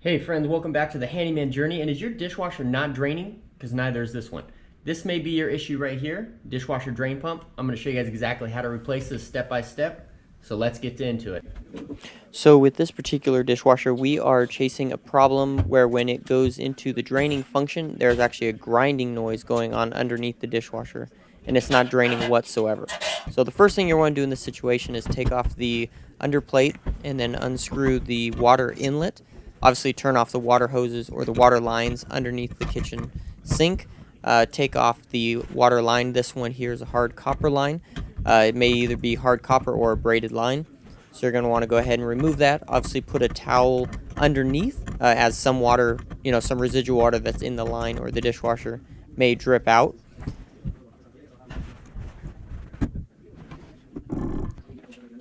Hey friends, welcome back to the Handyman journey. And is your dishwasher not draining? Because neither is this one. This may be your issue right here, dishwasher drain pump. I'm going to show you guys exactly how to replace this step by step. So let's get into it. So with this particular dishwasher, we are chasing a problem where when it goes into the draining function, there's actually a grinding noise going on underneath the dishwasher, and it's not draining whatsoever. So the first thing you want to do in this situation is take off the underplate and then unscrew the water inlet. Obviously turn off the water hoses or the water lines underneath the kitchen sink. Take off the water line. This one here is a hard copper line. It may either be hard copper or a braided line. So you're going to want to go ahead and remove that. Obviously put a towel underneath as some water, some residual water that's in the line or the dishwasher may drip out.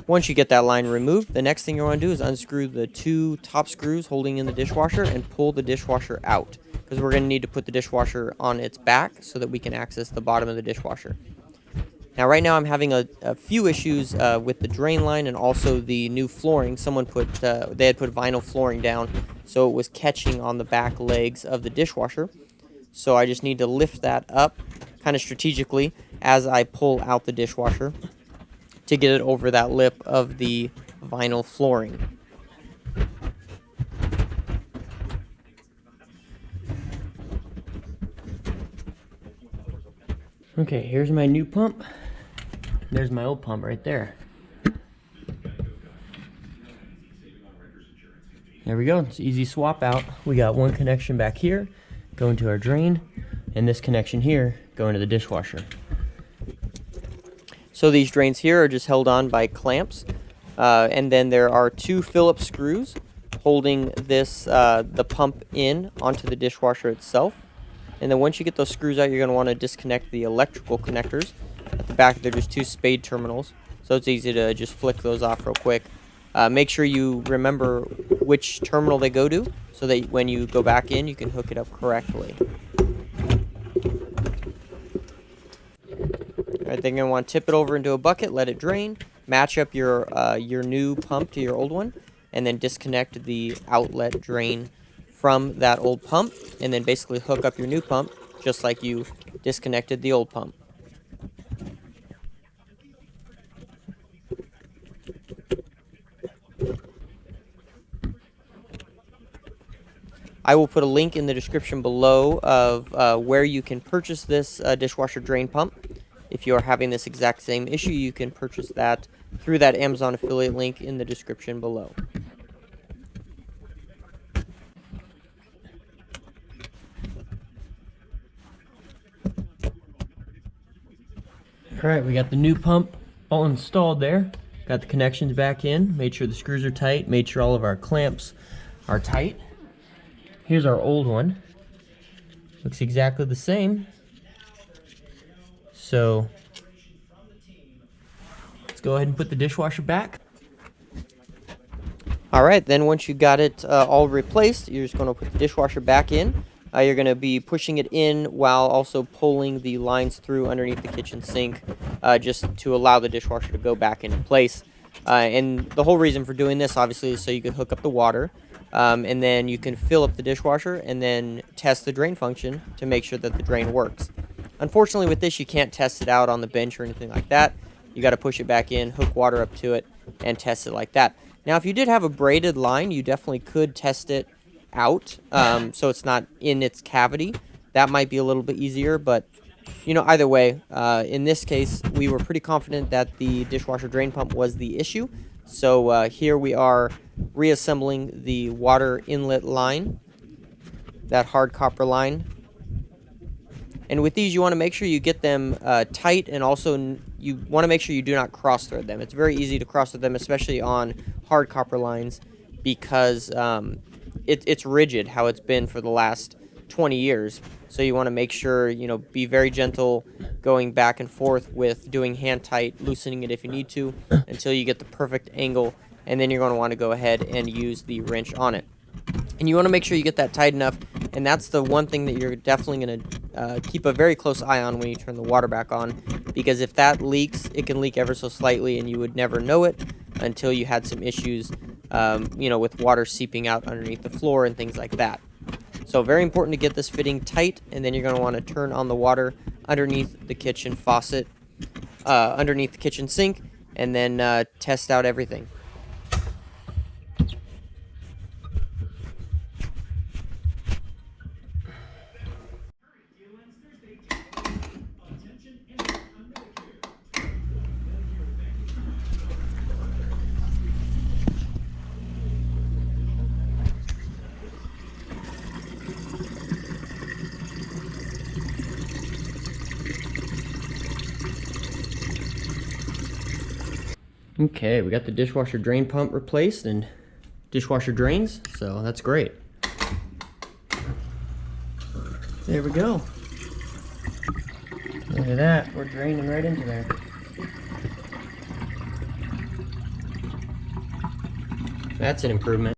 Once you get that line removed, the next thing you want to do is unscrew the two top screws holding in the dishwasher and pull the dishwasher out, because we're going to need to put the dishwasher on its back so that we can access the bottom of the dishwasher. Now right now I'm having a few issues with the drain line and also the new flooring. Someone they had put vinyl flooring down, so it was catching on the back legs of the dishwasher. So I just need to lift that up kind of strategically as I pull out the dishwasher to get it over that lip of the vinyl flooring. Okay, here's my new pump. There's my old pump right there. There we go. It's easy swap out. We got one connection back here going to our drain, and this connection here going to the dishwasher. So these drains here are just held on by clamps, and then there are two Phillips screws holding this the pump in onto the dishwasher itself. And then once you get those screws out, you're going to want to disconnect the electrical connectors. At the back, they're just two spade terminals, so it's easy to just flick those off real quick. Make sure you remember which terminal they go to, so that when you go back in, you can hook it up correctly. Alright, then you're going to want to tip it over into a bucket, let it drain, match up your new pump to your old one, and then disconnect the outlet drain from that old pump, and then basically hook up your new pump, just like you disconnected the old pump. I will put a link in the description below of where you can purchase this dishwasher drain pump. If you are having this exact same issue, you can purchase that through that Amazon affiliate link in the description below. Alright, we got the new pump all installed there. Got the connections back in, made sure the screws are tight, made sure all of our clamps are tight. Here's our old one. Looks exactly the same. So let's go ahead and put the dishwasher back. Alright, then once you got it all replaced, you're just going to put the dishwasher back in. You're going to be pushing it in while also pulling the lines through underneath the kitchen sink, just to allow the dishwasher to go back into place. And the whole reason for doing this, obviously, is so you can hook up the water, and then you can fill up the dishwasher and then test the drain function to make sure that the drain works. Unfortunately, with this, you can't test it out on the bench or anything like that. You got to push it back in, hook water up to it, and test it like that. Now, if you did have a braided line, you definitely could test it out, so it's not in its cavity. That might be a little bit easier, but either way, in this case, we were pretty confident that the dishwasher drain pump was the issue. So here we are reassembling the water inlet line, that hard copper line. And with these, you want to make sure you get them tight, and also you want to make sure you do not cross-thread them. It's very easy to cross-thread them, especially on hard copper lines, because it's rigid how it's been for the last 20 years. So you want to make sure, be very gentle going back and forth with doing hand tight, loosening it if you need to, until you get the perfect angle, and then you're going to want to go ahead and use the wrench on it. And you want to make sure you get that tight enough, and that's the one thing that you're definitely going to keep a very close eye on when you turn the water back on, because if that leaks, it can leak ever so slightly, and you would never know it until you had some issues you know, with water seeping out underneath the floor and things like that. So very important to get this fitting tight, and then you're going to want to turn on the water underneath the kitchen faucet, underneath the kitchen sink, and then test out everything. Okay, we got the dishwasher drain pump replaced and dishwasher drains, so that's great. There we go. Look at that, we're draining right into there. That's an improvement.